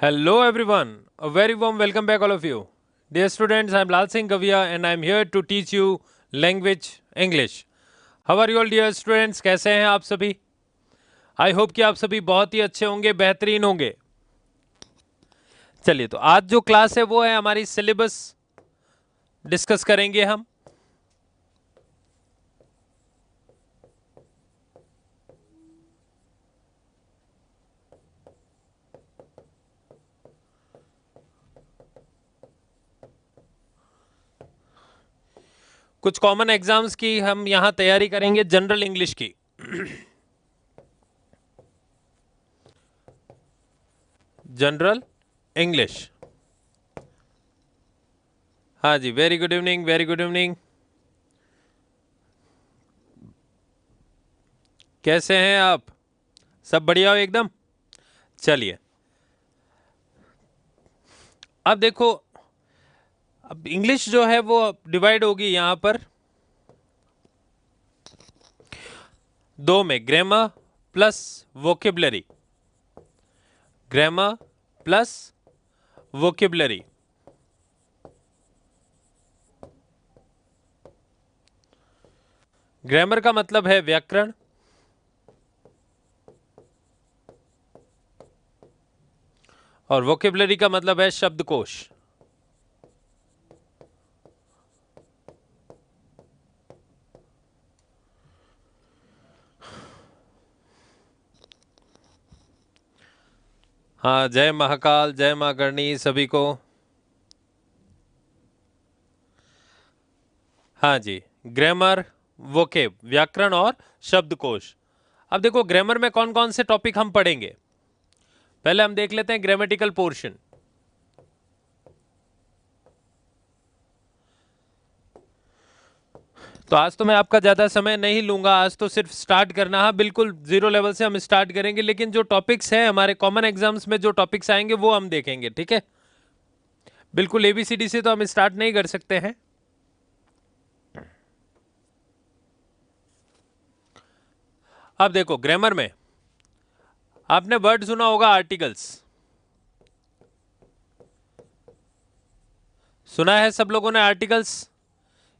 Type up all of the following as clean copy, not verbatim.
Hello everyone, a very warm welcome back all of you. Dear students, I am Lal Singh Kavia and I am here to teach you language English. How are you all dear students? कैसे हैं आप सभी? I hope कि आप सभी बहुत ही अच्छे होंगे, बेहतरीन होंगे. चलिए तो आज जो क्लास है वो है हमारी सिलेबस डिस्कस करेंगे हम. कुछ कॉमन एग्जाम्स की हम यहां तैयारी करेंगे जनरल इंग्लिश की. General English. हाँ जी, very good evening, very good evening. कैसे हैं आप? सब बढ़िया हो एकदम? चलिए अब देखो, अब इंग्लिश जो है वो डिवाइड होगी यहां पर दो में, grammar plus vocabulary. Grammar plus vocabulary. Grammar का मतलब है व्याकरण, और वोकेबलरी का मतलब है शब्दकोश. हाँ, जय महाकाल, जय मां गणनी सभी को. हाँ जी, ग्रामर, वोकेब व्याकरण और शब्दकोश. अब देखो ग्रामर में कौन कौन से टॉपिक हम पढ़ेंगे. पहले हम देख लेते हैं ग्रामेटिकल पोर्शन. तो आज तो मैं आपका ज्यादा समय नहीं लूंगा, आज तो सिर्फ स्टार्ट करना है. बिल्कुल जीरो लेवल से हम स्टार्ट करेंगे, लेकिन जो टॉपिक्स हैं हमारे कॉमन एग्जाम्स में, जो टॉपिक्स आएंगे वो हम देखेंगे. ठीक है, बिल्कुल एबीसीडी से तो हम स्टार्ट नहीं कर सकते हैं. अब देखो ग्रामर में आपने वर्ड सुना होगा आर्टिकल्स. सुना है सब लोगों ने आर्टिकल्स?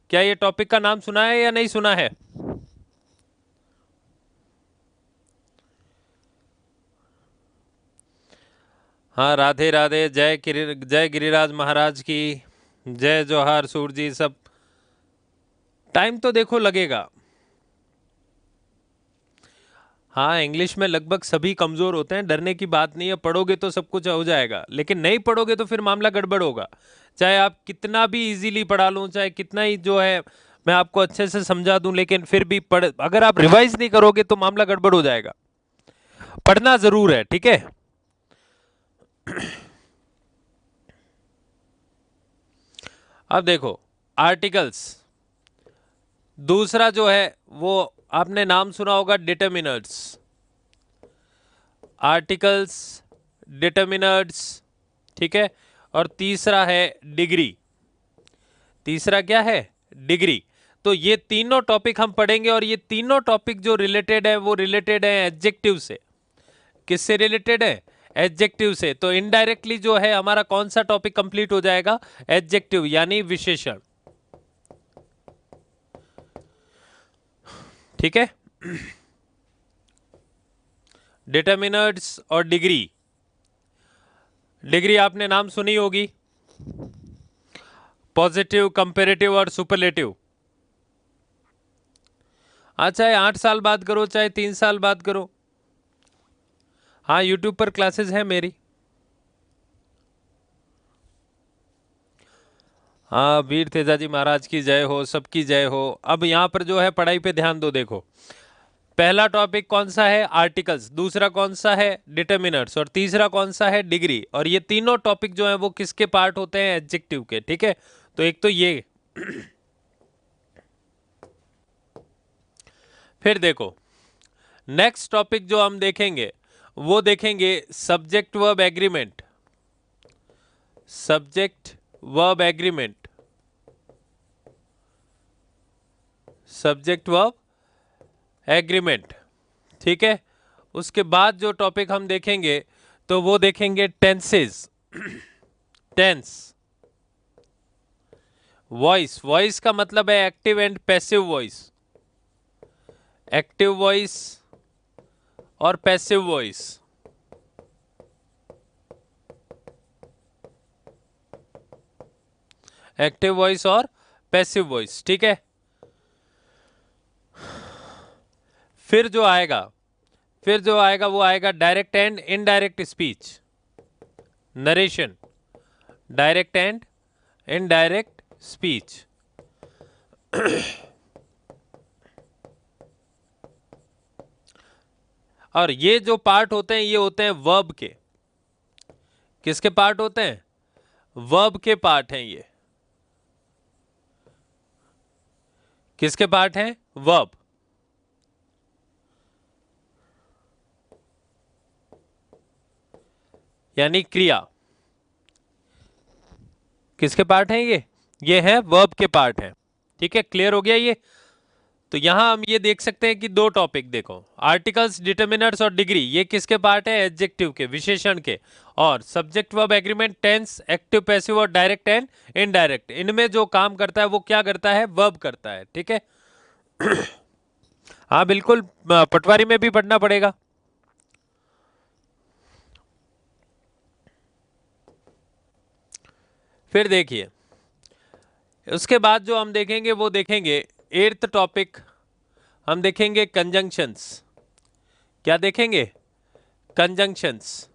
क्या ये टॉपिक का नाम सुना है या नहीं सुना है? हाँ, राधे राधे, जय गिरिराज महाराज की जय. जोहार सूर जी सब. टाइम तो देखो लगेगा. हाँ, इंग्लिश में लगभग सभी कमजोर होते हैं, डरने की बात नहीं है. पढ़ोगे तो सब कुछ हो जाएगा, लेकिन नहीं पढ़ोगे तो फिर मामला गड़बड़ होगा. चाहे आप कितना भी इजीली पढ़ा लूं, चाहे कितना ही जो है मैं आपको अच्छे से समझा दूं, लेकिन फिर भी अगर आप रिवाइज नहीं करोगे तो मामला गड़बड़ हो जाएगा. पढ़ना जरूर है, ठीक है. अब देखो आर्टिकल्स. दूसरा जो है वो आपने नाम सुना होगा डिटर्मिनर्स. आर्टिकल्स, डिटर्मिनर्स, ठीक है. और तीसरा है डिग्री. तीसरा क्या है? डिग्री. तो ये तीनों टॉपिक हम पढ़ेंगे, और ये तीनों टॉपिक जो रिलेटेड है वो रिलेटेड है एडजेक्टिव से. किससे रिलेटेड है? एडजेक्टिव से. तो इनडायरेक्टली जो है हमारा कौन सा टॉपिक कंप्लीट हो जाएगा? एडजेक्टिव यानी विशेषण. ठीक है. डिटर्मिनर्स और डिग्री. डिग्री आपने नाम सुनी होगी, पॉजिटिव, कंपेरेटिव और सुपरलेटिव. चाहे 8 साल बाद करो, चाहे 3 साल बाद करो. हाँ, यूट्यूब पर क्लासेस है मेरी. हाँ, वीर तेजा जी महाराज की जय हो, सबकी जय हो. अब यहाँ पर जो है पढ़ाई पे ध्यान दो. देखो पहला टॉपिक कौन सा है? आर्टिकल्स. दूसरा कौन सा है? डिटर्मिनर्स. और तीसरा कौन सा है? डिग्री. और ये तीनों टॉपिक जो है वो किसके पार्ट होते हैं? एडजेक्टिव के. ठीक है, तो एक तो ये. फिर देखो नेक्स्ट टॉपिक जो हम देखेंगे वो देखेंगे subject verb agreement. Subject verb agreement. Subject verb agreement. ठीक है. उसके बाद जो टॉपिक हम देखेंगे तो वो देखेंगे टेंसेस, टेंस। वॉइस, वॉइस का मतलब है active and passive voice, active voice और पैसिव वॉइस। एक्टिव वॉइस और पैसिव वॉइस, ठीक है। फिर जो आएगा वो आएगा direct and indirect speech, narration, direct and indirect speech. और ये जो पार्ट होते हैं ये होते हैं वर्ब के। किसके पार्ट होते हैं? वर्ब के पार्ट हैं ये। किसके पार्ट हैं? वर्ब। यानी क्रिया। किसके पार्ट हैं ये है वर्ब के पार्ट हैं, ठीक है। क्लियर हो गया ये? तो यहां हम ये देख सकते हैं कि दो टॉपिक देखो, आर्टिकल्स, डिटरमिनर्स और डिग्री, ये किसके पार्ट है? एडजेक्टिव के, विशेषण के। और subject verb agreement, tense, active passive और डायरेक्ट एंड इनडायरेक्ट, इनमें जो काम करता है वो क्या करता है? वर्ब करता है, ठीक है। हाँ बिल्कुल, पटवारी में भी पढ़ना पड़ेगा। फिर देखिए उसके बाद जो हम देखेंगे वो देखेंगे 8th टॉपिक, हम देखेंगे कंजंक्शंस। क्या देखेंगे? कंजंक्शंस,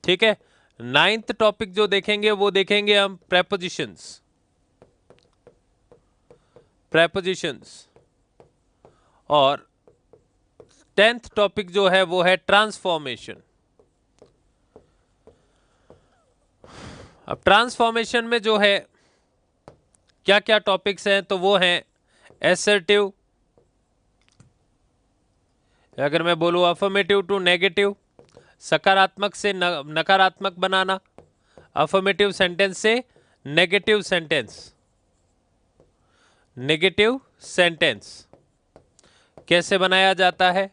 ठीक है। 9th टॉपिक जो देखेंगे वो देखेंगे हम प्रेपोजिशंस, प्रेपोजिशंस। और 10th टॉपिक जो है वो है ट्रांसफॉर्मेशन। अब ट्रांसफॉर्मेशन में जो है क्या क्या टॉपिक्स हैं, तो वो हैं एसर्टिव, अगर मैं बोलूं अफर्मेटिव टू नेगेटिव, सकारात्मक से नकारात्मक बनाना, अफर्मेटिव सेंटेंस से नेगेटिव सेंटेंस, नेगेटिव सेंटेंस कैसे बनाया जाता है,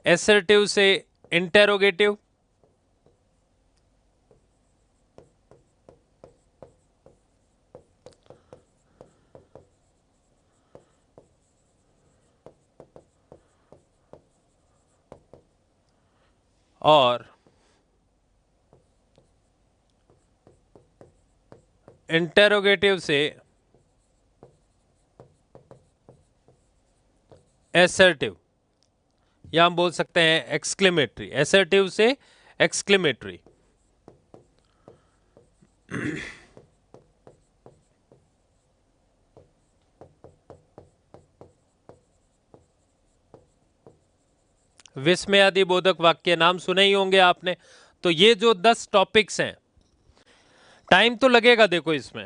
एसर्टिव से इंटेरोगेटिव, और इंटेरोगेटिव से एसर्टिव, या हम बोल सकते हैं एक्सक्लेमेटरी, एसर्टिव से एक्सक्लेमेटरी। विस्मयादि बोधक वाक्य नाम सुने ही होंगे आपने। तो ये जो 10 टॉपिक्स हैं, टाइम तो लगेगा देखो इसमें,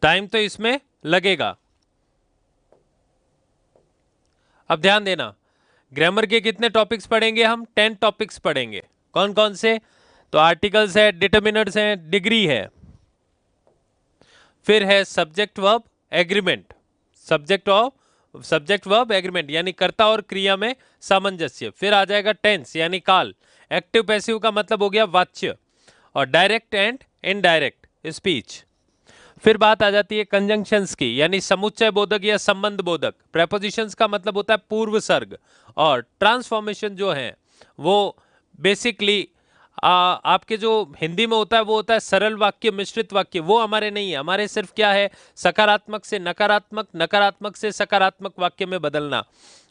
टाइम तो इसमें लगेगा। अब ध्यान देना, ग्रामर के कितने टॉपिक्स पढ़ेंगे हम? 10 टॉपिक्स पढ़ेंगे। कौन कौन से? तो आर्टिकल्स है, डिटरमिनर्स हैं, डिग्री है, फिर है subject verb agreement, subject verb agreement यानी कर्ता और क्रिया में सामंजस्य, फिर आ जाएगा टेंस यानी काल, एक्टिव पैसिव का मतलब हो गया वाच्य, और डायरेक्ट एंड इनडायरेक्ट स्पीच। फिर बात आ जाती है कंजंक्शंस की, यानी समुच्चय बोधक या संबंध बोधक। प्रेपोजिशंस का मतलब होता है पूर्व सर्ग, और ट्रांसफॉर्मेशन जो है वो बेसिकली आपके जो हिंदी में होता है वो होता है सरल वाक्य, मिश्रित वाक्य। वो हमारे नहीं है, हमारे सिर्फ क्या है? सकारात्मक से नकारात्मक, नकारात्मक से सकारात्मक वाक्य में बदलना,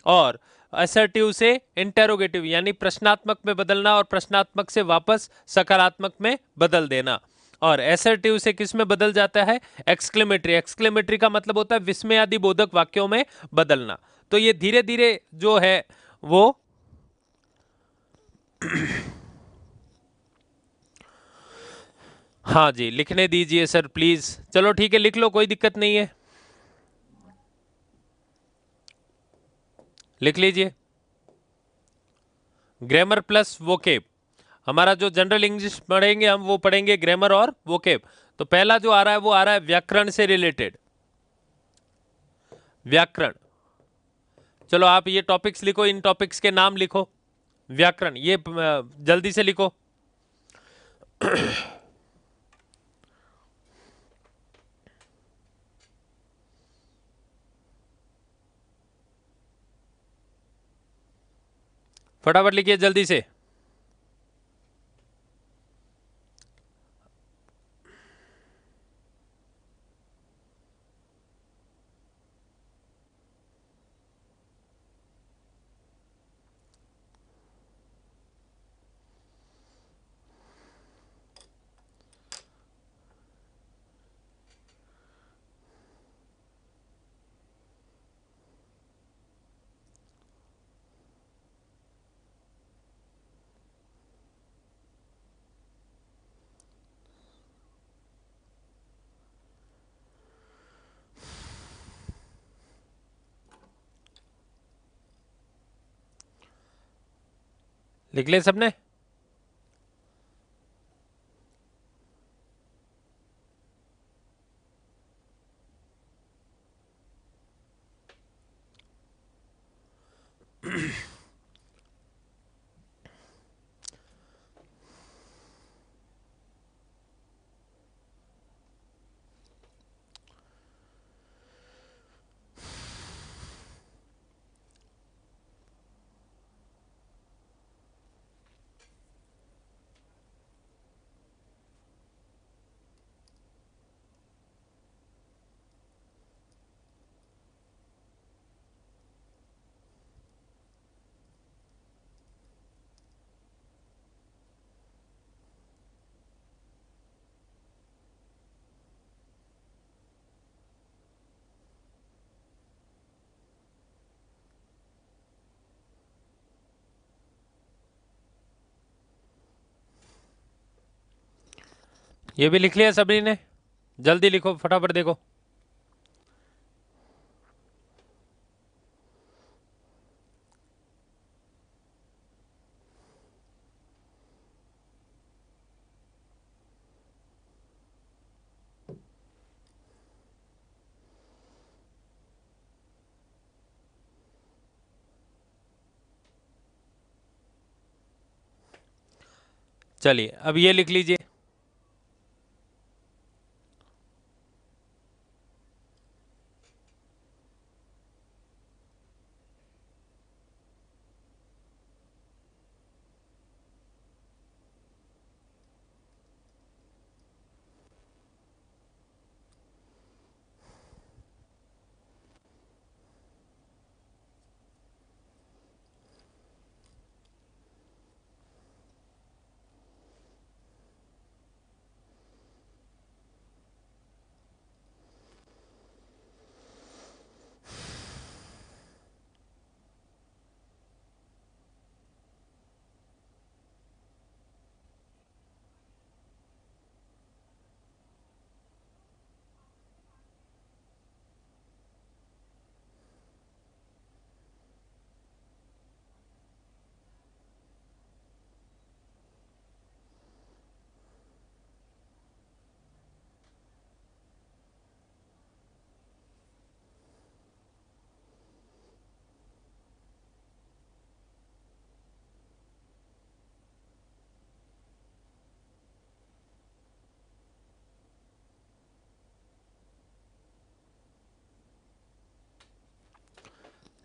और असर्टिव से इंटेरोगेटिव यानी प्रश्नात्मक में बदलना, और प्रश्नात्मक से वापस सकारात्मक में बदल देना। और एसर्टिव से किस में बदल जाता है? एक्सक्लेमेटरी, एक्सक्लेमेटरी का मतलब होता है विस्मयादि बोधक वाक्यों में बदलना। तो ये धीरे धीरे जो है वो हाँ जी, लिखने दीजिए सर प्लीज। चलो ठीक है, लिख लो, कोई दिक्कत नहीं है, लिख लीजिए। ग्रामर प्लस वोकेब, हमारा जो जनरल इंग्लिश पढ़ेंगे हम वो पढ़ेंगे ग्रामर और वोकेब। तो पहला जो आ रहा है वो आ रहा है व्याकरण से रिलेटेड, व्याकरण, चलो आप ये टॉपिक्स लिखो, इन टॉपिक्स के नाम लिखो। व्याकरण ये जल्दी से लिखो। फटाफट लिखिए जल्दी से। लिख ले सबने? ये भी लिख लिया सभी ने? जल्दी लिखो, फटाफट देखो। चलिए अब ये लिख लीजिए।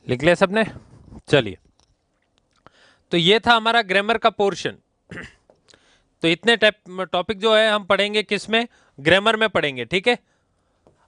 लिख लिया सबने? चलिए, तो ये था हमारा ग्रामर का पोर्शन। तो इतने टॉपिक जो है हम पढ़ेंगे किस में? ग्रामर में पढ़ेंगे, ठीक है।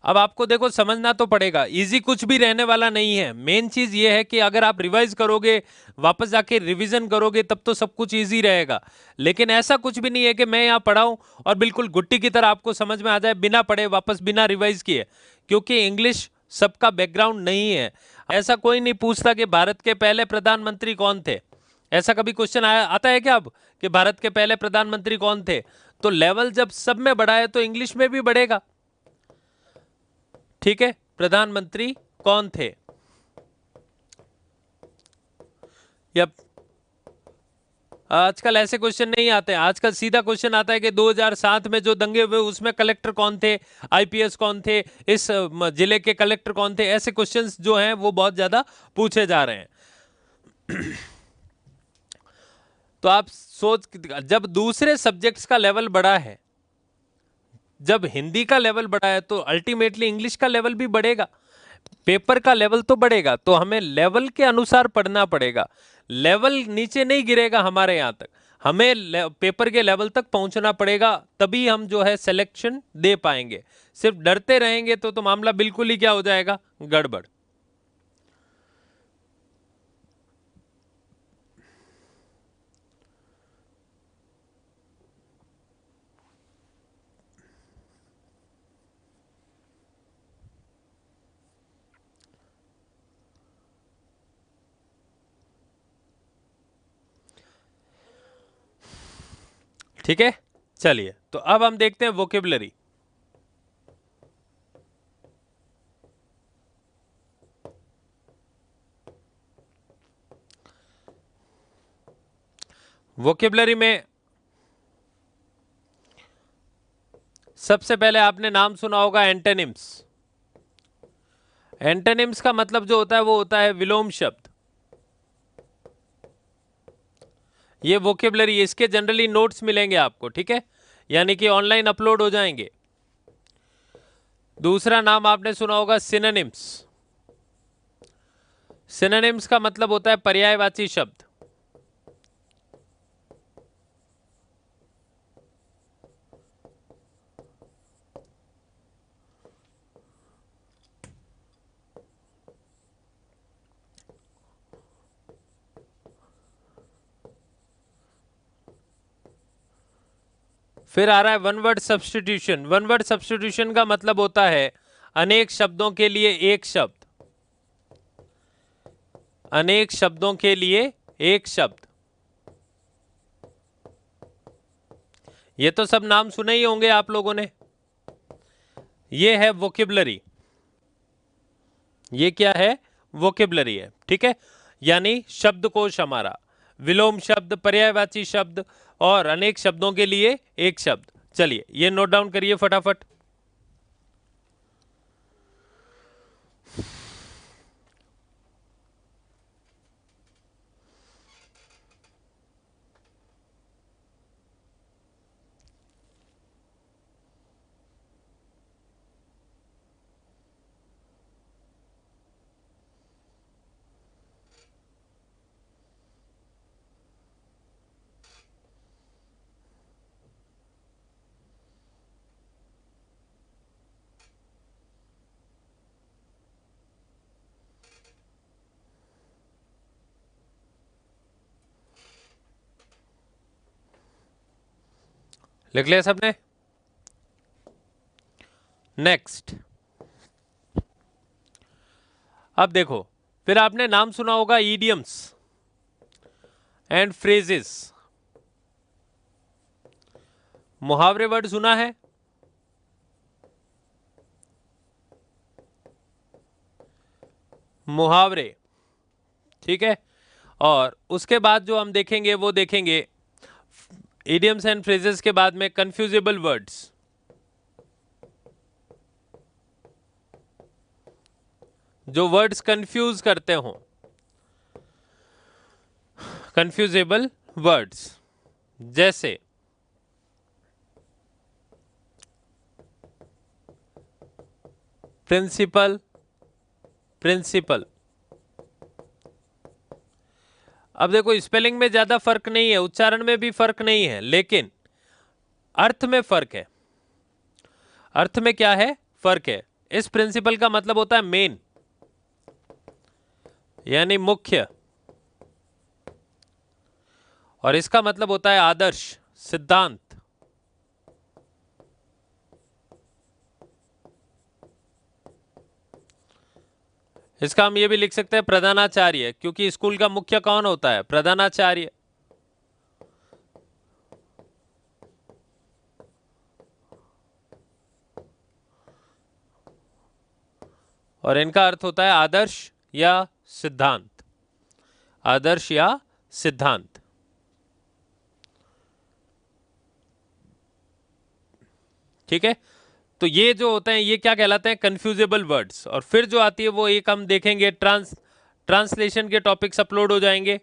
अब आपको देखो समझना तो पड़ेगा, इजी कुछ भी रहने वाला नहीं है। मेन चीज ये है कि अगर आप रिवाइज करोगे, वापस जाके रिवीजन करोगे, तब तो सब कुछ इजी रहेगा। लेकिन ऐसा कुछ भी नहीं है कि मैं यहाँ पढ़ाऊं और बिल्कुल गुट्टी की तरह आपको समझ में आ जाए बिना पढ़े, वापस बिना रिवाइज किए। क्योंकि इंग्लिश सबका बैकग्राउंड नहीं है। ऐसा कोई नहीं पूछता कि भारत के पहले प्रधानमंत्री कौन थे। ऐसा कभी क्वेश्चन आता है क्या अब कि भारत के पहले प्रधानमंत्री कौन थे? तो लेवल जब सब में बढ़ा है तो इंग्लिश में भी बढ़ेगा, ठीक है। प्रधानमंत्री कौन थे? आजकल ऐसे क्वेश्चन नहीं आते हैं, आजकल सीधा क्वेश्चन आता है कि 2007 में जो दंगे हुए उसमें कलेक्टर कौन थे, आईपीएस कौन थे, इस जिले के कलेक्टर कौन थे। ऐसे क्वेश्चंस जो हैं वो बहुत ज्यादा पूछे जा रहे हैं। तो आप सोच, जब दूसरे सब्जेक्ट्स का लेवल बढ़ा है, जब हिंदी का लेवल बढ़ा है, तो अल्टीमेटली इंग्लिश का लेवल भी बढ़ेगा, पेपर का लेवल तो बढ़ेगा। तो हमें लेवल के अनुसार पढ़ना पड़ेगा, लेवल नीचे नहीं गिरेगा हमारे यहाँ तक, हमें पेपर के लेवल तक पहुंचना पड़ेगा, तभी हम जो है सिलेक्शन दे पाएंगे। सिर्फ डरते रहेंगे तो मामला बिल्कुल ही क्या हो जाएगा, गड़बड़। ठीक है, चलिए तो अब हम देखते हैं वोकेबलरी। वोकेबलरी में सबसे पहले आपने नाम सुना होगा एंटोनिम्स। एंटोनिम्स का मतलब जो होता है वो होता है विलोम शब्द। ये वोकेबलरी, इसके जनरली नोट्स मिलेंगे आपको, ठीक है, यानी कि ऑनलाइन अपलोड हो जाएंगे। दूसरा नाम आपने सुना होगा सिनोनिम्स। सिनोनिम्स का मतलब होता है पर्यायवाची शब्द। फिर आ रहा है one word substitution. One word substitution का मतलब होता है अनेक शब्दों के लिए एक शब्द, अनेक शब्दों के लिए एक शब्द। ये तो सब नाम सुने ही होंगे आप लोगों ने। ये है वोकेबलरी, ये क्या है, वोकेबलरी है, ठीक है, यानी शब्दकोश हमारा, विलोम शब्द, पर्यायवाची शब्द और अनेक शब्दों के लिए एक शब्द। चलिए ये नोट डाउन करिए फटाफट। लिख लिया सबने? नेक्स्ट, अब देखो, फिर आपने नाम सुना होगा ईडियम्स एंड फ्रेजेस। मुहावरे वर्ड सुना है? मुहावरे, ठीक है, और उसके बाद जो हम देखेंगे वो देखेंगे इडियम्स एंड फ्रेजेस के बाद में कंफ्यूजेबल वर्ड्स। जो वर्ड्स कंफ्यूज करते हो, कंफ्यूजेबल वर्ड्स, जैसे प्रिंसिपल, प्रिंसिपल। अब देखो स्पेलिंग में ज्यादा फर्क नहीं है, उच्चारण में भी फर्क नहीं है, लेकिन अर्थ में फर्क है। अर्थ में क्या है, फर्क है। इस प्रिंसिपल का मतलब होता है मेन, यानी मुख्य, और इसका मतलब होता है आदर्श, सिद्धांत। इसका हम ये भी लिख सकते हैं प्रधानाचार्य, क्योंकि स्कूल का मुख्य कौन होता है, प्रधानाचार्य। और इनका अर्थ होता है आदर्श या सिद्धांत, आदर्श या सिद्धांत। ठीक है। तो ये जो होते हैं ये क्या कहलाते हैं, कंफ्यूजेबल वर्ड्स। और फिर जो आती है वो एक हम देखेंगे, ट्रांसलेशन के टॉपिक्स अपलोड हो जाएंगे।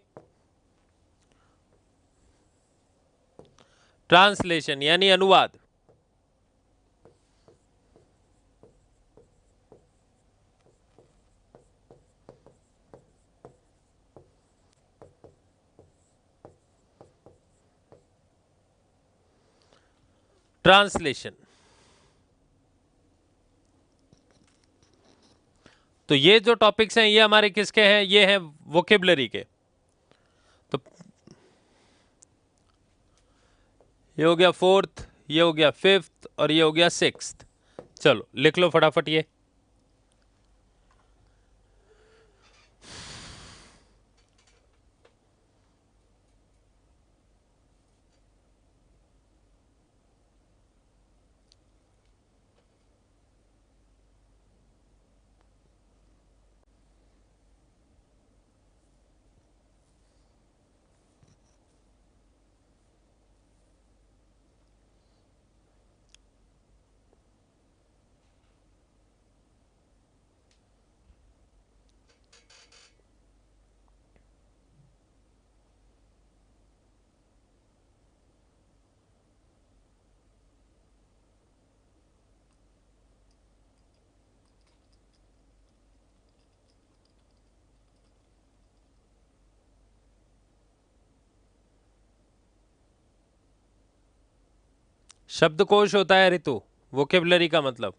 ट्रांसलेशन यानी अनुवाद। ट्रांसलेशन, तो ये जो टॉपिक्स हैं ये हमारे किसके हैं, ये हैं वोकेबलरी के। तो ये हो गया फोर्थ, ये हो गया फिफ्थ और ये हो गया सिक्स्थ। चलो लिख लो फटाफट ये। शब्दकोश होता है ऋतु, वोकेबलरी का मतलब।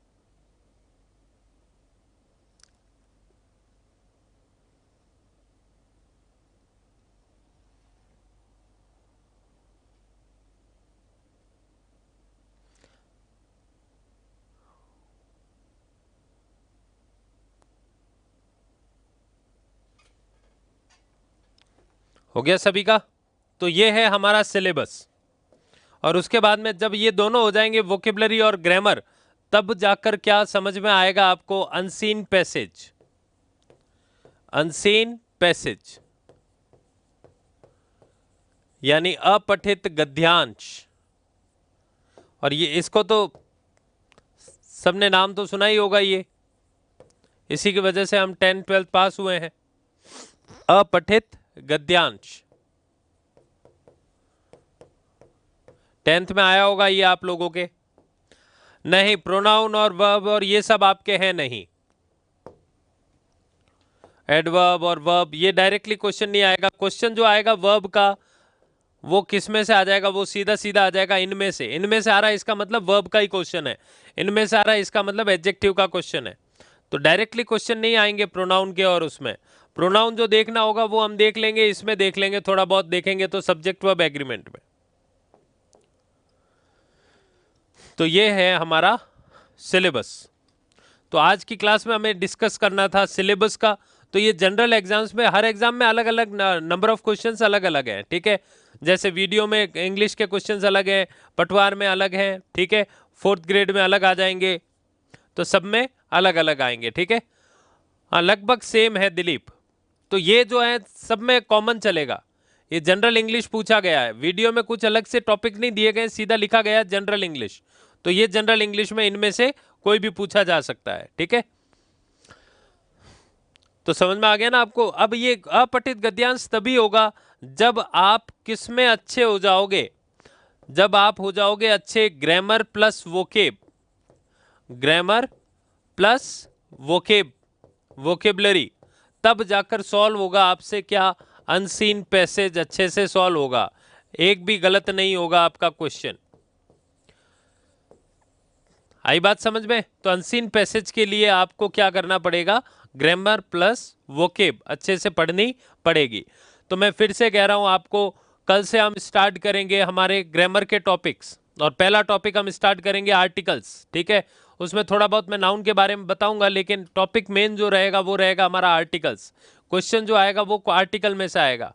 हो गया सभी का। तो ये है हमारा सिलेबस। और उसके बाद में जब ये दोनों हो जाएंगे, वोकेबलरी और ग्रामर, तब जाकर क्या समझ में आएगा आपको, अनसीन पैसेज। अनसीन पैसेज यानी अपठित गद्यांश। और ये इसको तो सबने नाम तो सुना ही होगा, ये इसी की वजह से हम 10th 12th पास हुए हैं। अपठित गद्यांश 10th में आया होगा ये आप लोगों के। नहीं, प्रोनाउन और वर्ब और ये सब आपके हैं नहीं। एडवर्ब और वर्ब ये डायरेक्टली क्वेश्चन नहीं आएगा। क्वेश्चन जो आएगा वर्ब का वो किस में से आ जाएगा, वो सीधा सीधा आ जाएगा इनमें से। इनमें से आ रहा है इसका मतलब वर्ब का ही क्वेश्चन है, इनमें से आ रहा है इसका मतलब एडजेक्टिव का क्वेश्चन है। तो डायरेक्टली क्वेश्चन नहीं आएंगे प्रोनाउन के। और उसमें प्रोनाउन जो देखना होगा वो हम देख लेंगे, इसमें देख लेंगे, थोड़ा बहुत देखेंगे तो सब्जेक्ट वर्ब एग्रीमेंट में। तो ये है हमारा सिलेबस। तो आज की क्लास में हमें डिस्कस करना था सिलेबस का। तो ये जनरल एग्जाम्स में, हर एग्जाम में अलग अलग नंबर ऑफ क्वेश्चंस अलग अलग हैं, ठीक है। जैसे वीडियो में इंग्लिश के क्वेश्चंस अलग हैं, पटवार में अलग हैं, ठीक है, 4th ग्रेड में अलग आ जाएंगे, तो सब में अलग अलग आएंगे, ठीक है। हाँ, लगभग सेम है दिलीप। तो ये जो है सब में कॉमन चलेगा। ये जनरल इंग्लिश पूछा गया है, वीडियो में कुछ अलग से टॉपिक नहीं दिए गए, सीधा लिखा गया है जनरल इंग्लिश। तो ये जनरल इंग्लिश में इनमें से कोई भी पूछा जा सकता है, ठीक है। तो समझ में आ गया ना आपको। अब ये अपठित गद्यांश तभी होगा जब आप किस में अच्छे हो जाओगे, जब आप हो जाओगे अच्छे grammar plus vocab, grammar plus vocab, vocabulary, तब जाकर सॉल्व होगा आपसे क्या, अनसीन पैसेज अच्छे से सॉल्व होगा, एक भी गलत नहीं होगा आपका क्वेश्चन। आई बात समझ में। तो अनसीन पैसेज के लिए आपको क्या करना पड़ेगा, ग्रामर प्लस वोकेब अच्छे से पढ़नी पड़ेगी। तो मैं फिर से कह रहा हूं आपको, कल से हम स्टार्ट करेंगे हमारे ग्रामर के टॉपिक्स। और पहला टॉपिक हम स्टार्ट करेंगे आर्टिकल्स, ठीक है। उसमें थोड़ा बहुत मैं नाउन के बारे में बताऊंगा, लेकिन टॉपिक मेन जो रहेगा वो रहेगा हमारा आर्टिकल्स। क्वेश्चन जो आएगा वो आर्टिकल में से आएगा।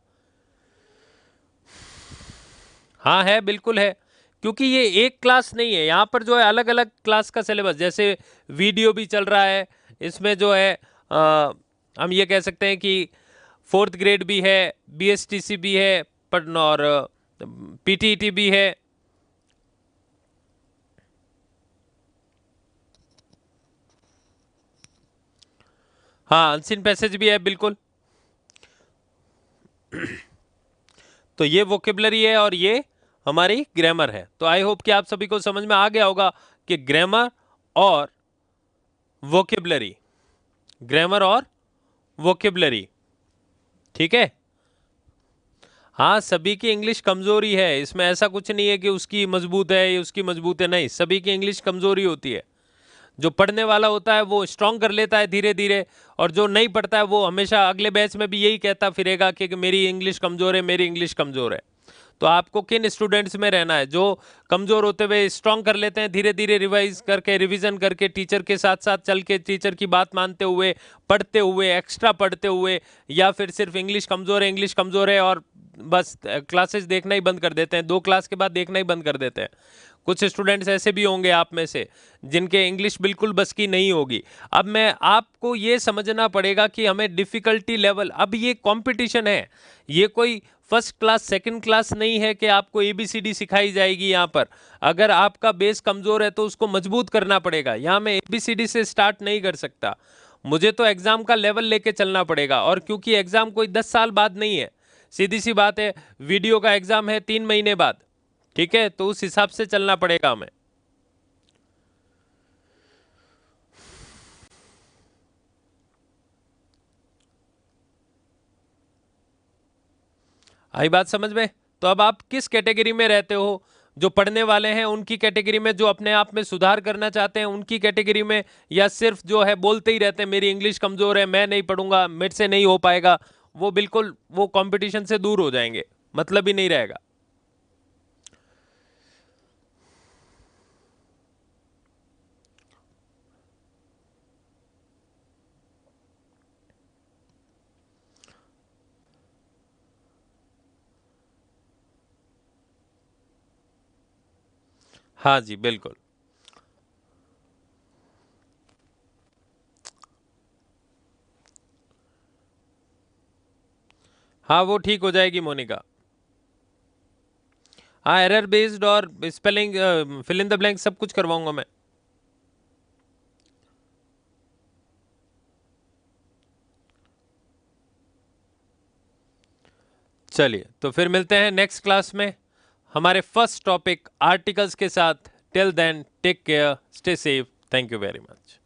हाँ है, बिल्कुल है, क्योंकि ये एक क्लास नहीं है, यहाँ पर जो है अलग अलग क्लास का सिलेबस। जैसे वीडियो भी चल रहा है, इसमें जो है हम ये कह सकते हैं कि 4th ग्रेड भी है, BSTC भी है, और PTET भी है। हाँ, अनसीन पैसेज भी है बिल्कुल। तो ये वोकेबलरी है और ये हमारी ग्रामर है। तो आई होप कि आप सभी को समझ में आ गया होगा कि ग्रामर और वोकेबलरी, ग्रामर और वोकेबलरी, ठीक है। हाँ, सभी की इंग्लिश कमजोरी है, इसमें ऐसा कुछ नहीं है कि उसकी मजबूत है या उसकी मजबूत है, नहीं, सभी की इंग्लिश कमजोरी होती है। जो पढ़ने वाला होता है वो स्ट्रांग कर लेता है धीरे धीरे, और जो नहीं पढ़ता है वो हमेशा अगले बैच में भी यही कहता फिरेगा कि मेरी इंग्लिश कमजोर है, मेरी इंग्लिश कमजोर है। तो आपको किन स्टूडेंट्स में रहना है? जो कमजोर होते हुए स्ट्रांग कर लेते हैं धीरे धीरे, रिवाइज करके, रिवीजन करके, टीचर के साथ साथ चल के, टीचर की बात मानते हुए, पढ़ते हुए, एक्स्ट्रा पढ़ते हुए, या फिर सिर्फ इंग्लिश कमजोर है, इंग्लिश कमजोर है और बस क्लासेस देखना ही बंद कर देते हैं, 2 क्लास के बाद देखना ही बंद कर देते हैं। कुछ स्टूडेंट्स ऐसे भी होंगे आप में से जिनके इंग्लिश बिल्कुल बस की नहीं होगी। अब मैं आपको ये समझना पड़ेगा कि हमें डिफिकल्टी लेवल, अब ये कंपटीशन है, ये कोई फर्स्ट क्लास सेकंड क्लास नहीं है कि आपको एबीसीडी सिखाई जाएगी यहाँ पर। अगर आपका बेस कमजोर है तो उसको मजबूत करना पड़ेगा। यहाँ मैं एबीसीडी से स्टार्ट नहीं कर सकता, मुझे तो एग्जाम का लेवल लेके चलना पड़ेगा। और क्योंकि एग्जाम कोई 10 साल बाद नहीं है, सीधी सी बात है, वीडियो का एग्जाम है 3 महीने बाद, ठीक है, तो उस हिसाब से चलना पड़ेगा हमें। आई बात समझ में? तो अब आप किस कैटेगरी में रहते हो? जो पढ़ने वाले हैं उनकी कैटेगरी में, जो अपने आप में सुधार करना चाहते हैं उनकी कैटेगरी में, या सिर्फ जो है बोलते ही रहते हैं मेरी इंग्लिश कमजोर है, मैं नहीं पढ़ूंगा, मेरे से नहीं हो पाएगा, वो बिल्कुल वो कंपटीशन से दूर हो जाएंगे, मतलब ही नहीं रहेगा। हाँ जी बिल्कुल। हाँ, वो ठीक हो जाएगी मोनिका। हाँ, एरर बेस्ड और spelling, fill in the blank सब कुछ करवाऊंगा मैं। चलिए, तो फिर मिलते हैं नेक्स्ट क्लास में हमारे फर्स्ट टॉपिक आर्टिकल्स के साथ। Till then take care, stay safe, thank you very much.